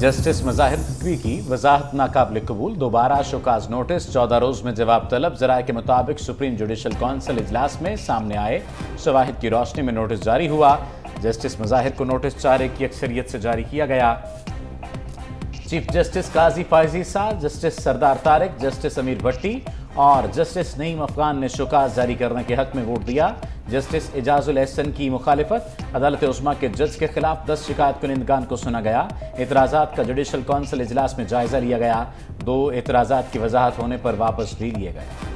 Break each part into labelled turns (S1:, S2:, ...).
S1: Justice Mazahir Naqvi की वजाहत नाकाबिल कबूल, दोबारा शोकाज नोटिस, 14 रोज में जवाब तलब। जराये के मुताबिक सुप्रीम जुडिशल काउंसिल इजलास में सामने आए शवाहिद की रोशनी में नोटिस जारी हुआ। जस्टिस मज़ाहिर को नोटिस 4 की अक्सरियत से जारी किया गया। चीफ जस्टिस काजी फायजी साहब, जस्टिस सरदार तारिक, जस्टिस अमीर भट्टी और जस्टिस नईम अफगान ने शोकाज जारी करने के हक में वोट दिया। जस्टिस एजाजुल एहसन की मुखालिफत, अदालत उस्मा के जज के खिलाफ 10 शिकायत कुनिंदगान को सुना गया। एतराज़ात का जुडिशल काउंसिल इजलास में जायजा लिया गया। 2 एतराज़ात की वजाहत होने पर वापस भी लिए गए।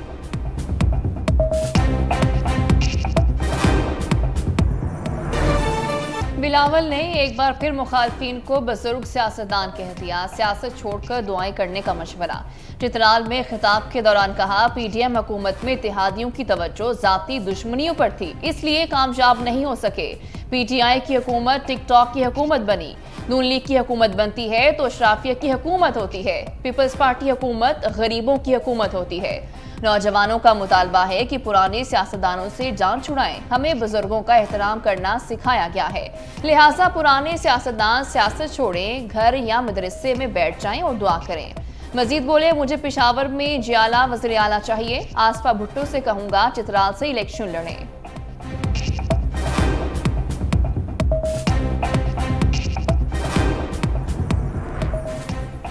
S2: बिलावल ने एक बार फिर मुखालफिन को बुजुर्ग सियासतदान कह दिया। सियासत छोड़कर दुआएं करने का मशवरा। चित्राल में खिताब के दौरान कहा, पीडीएम हुकूमत में इत्तेहादियों की तवज्जो जाती दुश्मनियों पर थी, इसलिए कामयाब नहीं हो सके। पीटीआई की हुकूमत टिकटॉक की हुकूमत बनी। नून लीग की हुकूमत बनती है तो अशराफिया की हुकूमत होती है। पीपल्स पार्टी हुकूमत गरीबों की हुकूमत होती है। नौजवानों का मुतालबा है कि पुराने सियासतदानों से जान छुड़ाएं। हमें बुजुर्गों का एहतराम करना सिखाया गया है, लिहाजा पुराने सियासतदान सियासत छोड़ें, घर या मदरसे में बैठ जाएं और दुआ करें। मजीद बोले, मुझे पेशावर में जियाला वज़ीर आला चाहिए। आसफा भुट्टो से कहूंगा चित्राल से इलेक्शन लड़ें।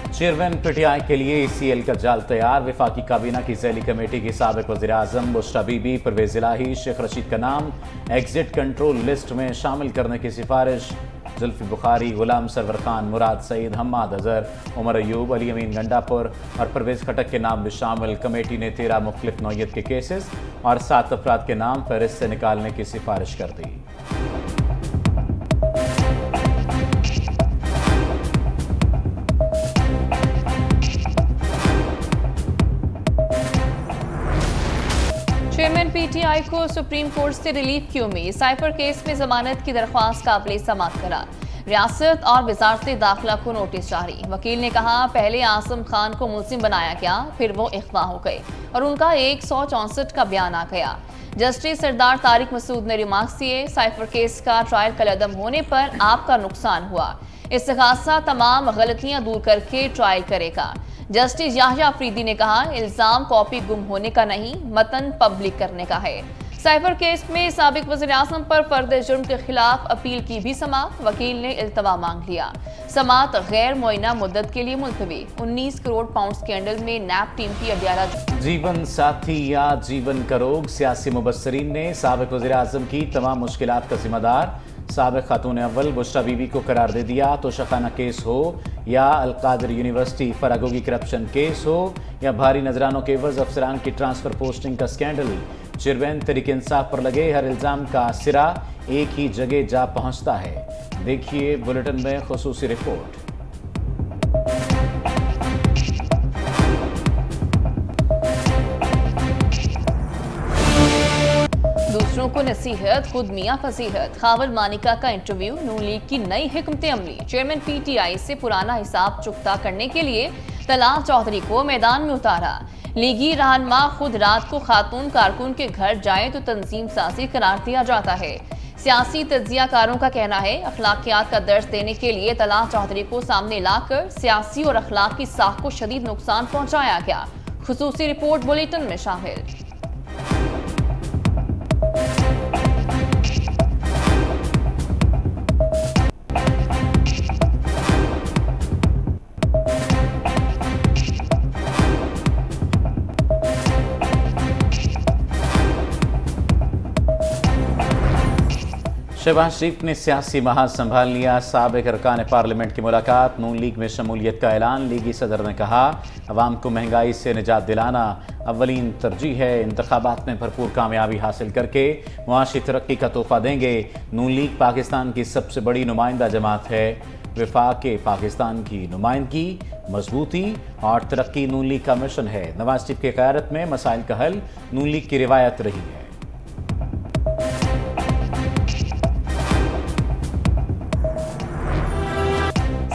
S1: चेयरमैन पीटीआई के लिए ईसीएल का जाल तैयार। वफाकी काबीना की ज़ैली कमेटी की साबिक वज़ीर आज़म बुशरा बीबी, परवेज़ इलाही, शेख रशीद का नाम एग्जिट कंट्रोल लिस्ट में शामिल करने की सिफारिश। जुल्फी बुखारी, गुलाम सरवर खान, मुराद सईद, हम्माद अजहर, उमर अयूब, अली अमीन गंडापुर और परवेज़ खटक के नाम भी शामिल। कमेटी ने 13 मुख्तलिफ नौयत के केसेस और 7 अफराद के नाम फहरिस्त से निकालने की सिफारिश कर दी।
S2: चेयरमैन पीटीआई को सुप्रीम कोर्ट से रिलीफ की उम्मीद। साइफर केस में जमानत की दरख्वास्त काबिल समाअत करार। रियासत और वजारत दाखिला को नोटिस जारी। वकील ने कहा, पहले आसम खान को मुलजिम बनाया गया, फिर वो अगवा हो गए और उनका 164 का बयान आ गया। जस्टिस सरदार तारिक मसूद ने रिमार्क्स दिए, साइफर केस का ट्रायल कलअदम होने पर आपका नुकसान हुआ। इस्तिगासा तमाम गलतियां दूर करके ट्रायल करेगा। जस्टिस याहिया अफरीदी ने कहा, इल्जाम कॉपी गुम होने का नहीं, मतन पब्लिक करने का है। साइफर केस में साबिक वज़ीर आज़म पर फर्द जुर्म के खिलाफ अपील की भी समाअत। वकील ने इल्तवा मांग लिया। समाअत गैर मुअय्यना मुद्दत के लिए मुलतवी। 19 करोड़ पाउंड स्कैंडल में नैब टीम की अडियाला।
S1: जीवन साथी या जीवन का रोग, सियासी मुबस्सरीन ने साबिक वज़ीर आज़म की तमाम मुश्किलात का जिम्मेदार साबिक खातून अव्वल बुशरा बीबी को करार दे दिया। तो शखाना केस हो या अलकादिर यूनिवर्सिटी फरागोगी करप्शन केस हो या भारी नजरानों के एवज अफसरान की ट्रांसफर पोस्टिंग का स्कैंडल, चेयरमैन तहरीक इंसाफ पर लगे हर इल्जाम का सिरा एक ही जगह जा पहुंचता है। देखिए बुलेटिन में खुसूसी रिपोर्ट।
S2: दूसरों को नसीहत, खुद मियां फसीहत। खावर मानिका का इंटरव्यू। नून लीग की नई हिकमत अमली। चेयरमैन पीटीआई से पुराना हिसाब चुकता करने के लिए तलाल चौधरी को मैदान में उतारा। लीगी रहनुमा खुद रात को खातून कारकुन के घर जाए तो तंजीम साजी करार दिया जाता है। सियासी तज्जियाकारों का कहना है, अखलाकियात का दर्ज देने के लिए तलाल चौधरी को सामने लाकर सियासी और अखलाकी साख को शदीद नुकसान पहुंचाया गया। खुसूसी रिपोर्ट बुलेटिन में शामिल।
S1: शहबाज शरीफ ने सियासी महाज संभाल लिया। साबिक अरकान पार्लियामेंट की मुलाकात। नून लीग में शमूलियत का ऐलान। लीगी सदर ने कहा, अवाम को महंगाई से निजात दिलाना अव्वलीन तरजीह है। इंतखाबात में भरपूर कामयाबी हासिल करके मुआशी तरक्की का तोहफा देंगे। नून लीग पाकिस्तान की सबसे बड़ी नुमाइंदा जमात है। वफाक पाकिस्तान की नुमाइंदगी, मजबूती और तरक्की नून लीग का मिशन है। नवाज शरीफ की क़यादत में मसाइल का हल नून लीग की रिवायत रही है।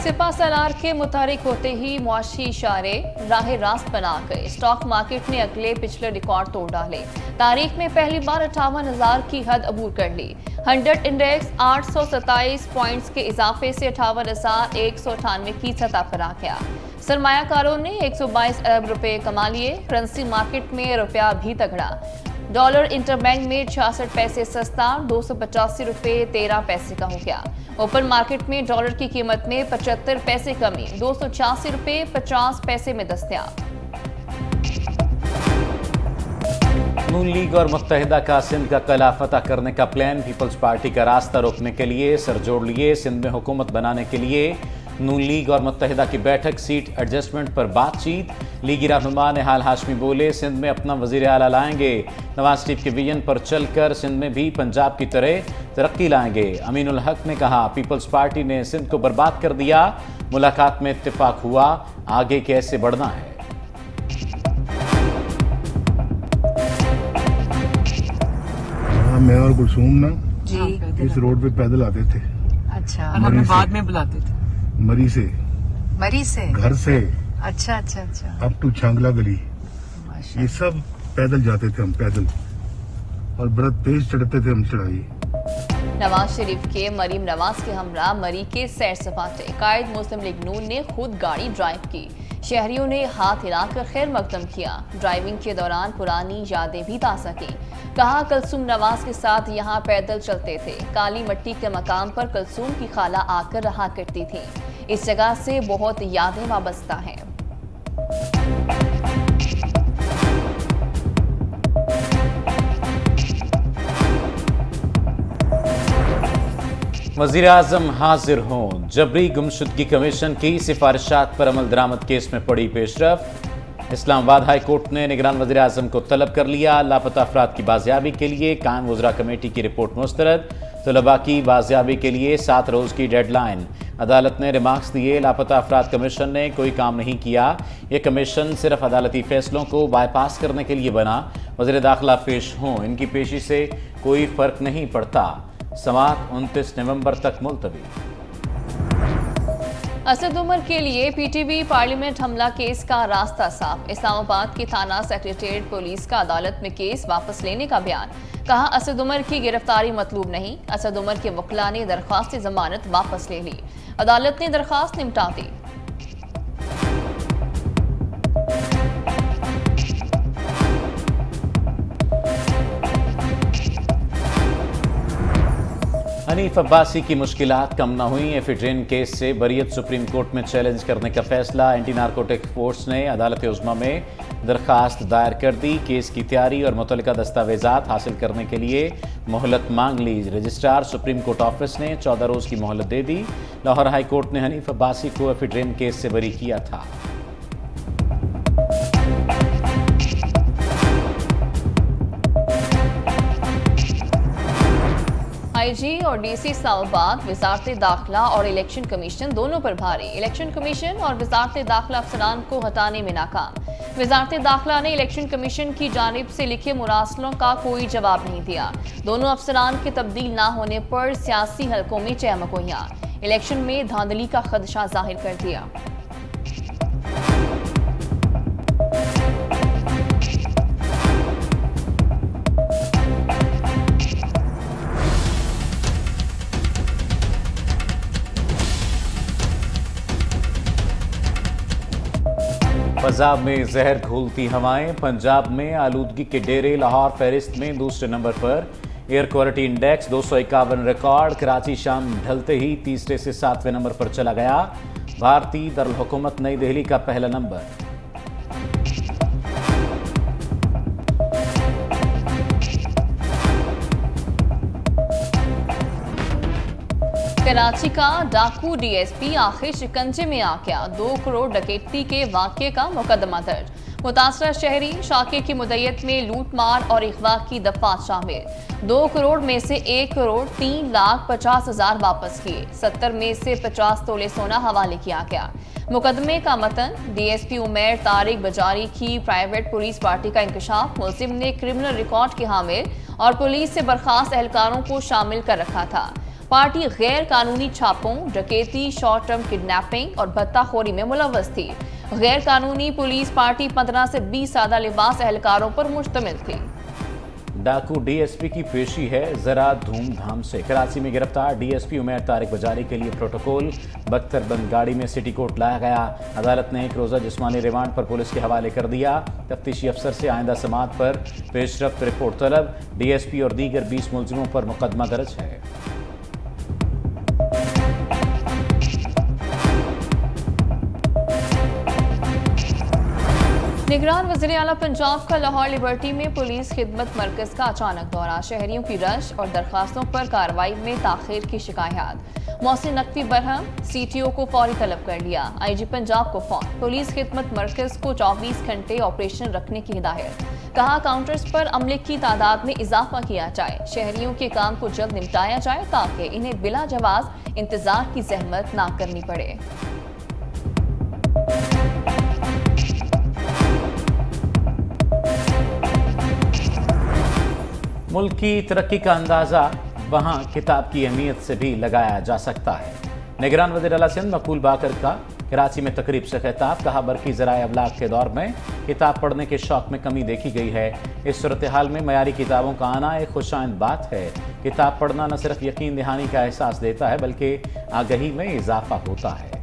S2: सिपा सलार के मुतारिक होते ही मुआशी इशारे राह रास्त बना गए। स्टॉक मार्केट ने अगले पिछले रिकॉर्ड तोड़ डाले। तारीख में पहली बार 58,000 की हद अबूर कर ली। 100 इंडेक्स 827 पॉइंट्स के इजाफे से 58,198 की सतह पर आ गया। सरमायाकारों ने 122 अरब रुपए कमा लिए। करेंसी मार्केट में रुपया भी तगड़ा। डॉलर इंटरबैंक में 66 पैसे सस्ता 285 रुपए 13 पैसे का हो गया। ओपन मार्केट में डॉलर की कीमत में 75 पैसे कमी 286 रुपए 50 पैसे में दस्तयाब।
S1: नून लीग और मुत्तहिदा का सिंध का कला फतह करने का प्लान। पीपल्स पार्टी का रास्ता रोकने के लिए सर जोड़ लिए। सिंध में हुकूमत बनाने के लिए नून लीग और मुत्तहिदा की बैठक। सीट एडजस्टमेंट पर बातचीत। लीगी रहनुमा निहाल हाशमी बोले, सिंध में अपना वजीर आला लाएंगे। नवाज शरीफ के विजन पर चलकर सिंध में भी पंजाब की तरह तरक्की लाएंगे। अमीनुल हक ने कहा, पीपल्स पार्टी ने सिंध को बर्बाद कर दिया। मुलाकात में इत्तेफाक हुआ, आगे कैसे बढ़ना है।
S3: मैं और कुलसूम ना
S4: जी
S3: इस रोड पे पैदल आते थे।
S4: अच्छा।
S3: हमें
S4: बाद में बुलाते थे
S3: मरी से
S4: मरी से
S3: घर से
S4: अच्छा अच्छा अच्छा
S3: अप टू छांगला गली,
S4: माशा
S3: ये सब पैदल जाते थे हम, पैदल, और बरत तेज चढ़ते थे हम चढ़ाई।
S2: नवाज शरीफ के मरीम नवाज के हमरा मरी के सैर सपाटे। कायद मुस्लिम लीग नून ने खुद गाड़ी ड्राइव की। शहरियों ने हाथ हिलाकर खैर मकदम किया। ड्राइविंग के दौरान पुरानी यादें भी ताज़ा की। कहा, कलसूम नवाज के साथ यहाँ पैदल चलते थे। काली मट्टी के मकाम पर कलसूम की खाला आकर रहा करती थी। इस जगह से बहुत यादें वाबस्ता हैं।
S1: वज़ीर आज़म हाजिर हों। जबरी गुमशुदगी कमीशन की सिफारिशात पर अमल दरामद केस में पड़ी पेशरफ। इस्लामाबाद हाई कोर्ट ने निगरान वज़ीर आज़म को तलब कर लिया। लापता अफराद की बाजियाबी के लिए कायम वज़रा कमेटी की रिपोर्ट मुस्तरद। तलबा की बाजियाबी के लिए 7 रोज़ की डेडलाइन। अदालत ने रिमार्क्स दिए, लापता अफराद कमीशन ने कोई काम नहीं किया। ये कमीशन सिर्फ अदालती फैसलों को बाईपास करने के लिए बना। वज़ीर दाखिला पेश हों, इनकी पेशी से कोई फ़र्क नहीं पड़ता। समाअत 29 नवंबर तक मुलतवी।
S2: असद उमर के लिए पीटीवी पार्लियामेंट हमला केस का रास्ता साफ। इस्लामाबाद की थाना सेक्रेटेरिएट पुलिस का अदालत में केस वापस लेने का बयान। कहा, असद उमर की गिरफ्तारी मतलूब नहीं। असद उमर के वकला ने दरख्वास्त जमानत वापस ले ली। अदालत ने दरख्वास्त निपटा दी।
S1: हनीफ अब्बासी की मुश्किलात कम न हुई। एफिड्रिन केस से बरीयत सुप्रीम कोर्ट में चैलेंज करने का फैसला। एंटी नारकोटिक फोर्स ने अदालत उज़्मा में दरखास्त दायर कर दी। केस की तैयारी और मुतल्लिका दस्तावेजात हासिल करने के लिए मोहलत मांग ली। रजिस्ट्रार सुप्रीम कोर्ट ऑफिस ने 14 रोज़ की मोहलत दे दी। लाहौर हाई कोर्ट ने हनीफ अब्बासी को एफिड्रिन केस से बरी किया था।
S2: आईजी और डीसी इस्लामाबाद वजारत दाखिला और इलेक्शन कमीशन दोनों पर भारी। इलेक्शन कमीशन और वजारत दाखिला अफसरान को हटाने में नाकाम। वजारत दाखिला ने इलेक्शन कमीशन की जानिब से लिखे मुरासलों का कोई जवाब नहीं दिया। दोनों अफसरान के तब्दील ना होने पर सियासी हलकों में चहमकोइयां। इलेक्शन में धांधली का खदशा जाहिर कर दिया।
S1: पंजाब में जहर घोलती हवाएं। पंजाब में आलूदगी के डेरे। लाहौर फहरिस्त में दूसरे नंबर पर। Air quality index 251 record. Karachi शाम ढलते ही तीसरे से 7वें नंबर पर चला गया। भारतीय दारुल हुकूमत नई दिल्ली का पहला नंबर।
S2: कराची का डाकू डीएसपी आखिर शिकंजे में आ गया। 2 करोड़ डकैती के वाक़े का मुकदमा दर्ज। मुतासरा शहरी शाखे की मुद्दत में लूट मार और अगवा की दफात शामिल। 2 करोड़ में से 1 करोड़ 3,50,000 वापस किए। 70 में से 50 तोले सोना हवाले किया गया। मुकदमे का मतन, डीएसपी उमैर तारिक बजारी की प्राइवेट पुलिस पार्टी का इंकशाफ। मुलजिम ने क्रिमिनल रिकॉर्ड के हामिल और पुलिस से बर्खास्त एहलकारों को शामिल कर रखा था। पार्टी गैर कानूनी छापों, डकैती, शॉर्ट टर्म किडनैपिंग और भत्ताखोरी में मुलव्वस थी। गैर कानूनी पुलिस पार्टी 15 से 20 सादा लिबास एहलकारों पर मुश्तमिल थी।
S1: डाकू डीएसपी की पेशी है जरा धूमधाम से। कराची में गिरफ्तार डीएसपी उमैर तारिक बजारी के लिए प्रोटोकॉल। बख्तरबंद गाड़ी में सिटी कोर्ट लाया गया। अदालत ने 1 रोज़ा जिस्मानी रिमांड पर पुलिस के हवाले कर दिया। तफ्तीशी अफसर से आइंदा समाअत पर पेशरफ्त रिपोर्ट तलब। डीएसपी और दीगर 20 मुलजिमों पर मुकदमा दर्ज है।
S2: निगरान वज़ीर आला पंजाब का लाहौर लिबर्टी में पुलिस खिदमत मरकज का अचानक दौरा। शहरियों की रश और दरख्वास्तों पर कार्रवाई में ताखीर की शिकायत। मौसिन नकवी बरहम सीटीओ को फौरी तलब कर लिया। आईजी पंजाब को फोन। पुलिस खिदमत मरकज को 24 घंटे ऑपरेशन रखने की हिदायत। कहा काउंटर्स पर अमले की तादाद में इजाफा किया जाए। शहरियों के काम को जल्द निपटाया जाए ताकि इन्हें बिला जवाज इंतजार की जहमत ना करनी पड़े।
S1: मुल्क की तरक्की का अंदाज़ा वहाँ किताब की अहमियत से भी लगाया जा सकता है। निगरान वज़ीर आला सिंध मकबूल बाकर का कराची में तकरीब से खिताब। कहा बरकी ज़राए अबलाग के दौर में किताब पढ़ने के शौक़ में कमी देखी गई है। इस सूरत हाल में मयारी किताबों का आना एक खुशाइंद बात है। किताब पढ़ना न सिर्फ यकीन दहानी का एहसास देता है बल्कि आगही में इजाफा होता है।